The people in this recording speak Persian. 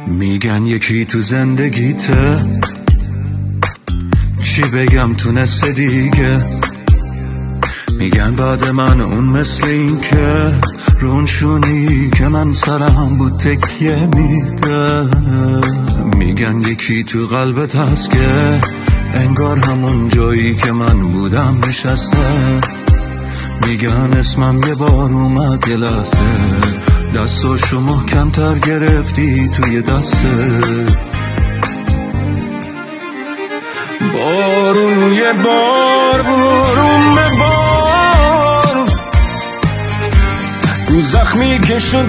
میگن یکی تو زندگیته، چی بگم تونسته دیگه. میگن بعد من اون مثل این که رونشونی که من سرم بود تکیه میده. میگن یکی تو قلبت هست که انگار همون جایی که من بودم نشسته. میگن اسمم یه بار اومد یه لحظه، دستاشو محکم‌تر گرفتی توی دسته. بارون یه بار بارون به بار، رو زخمی که شد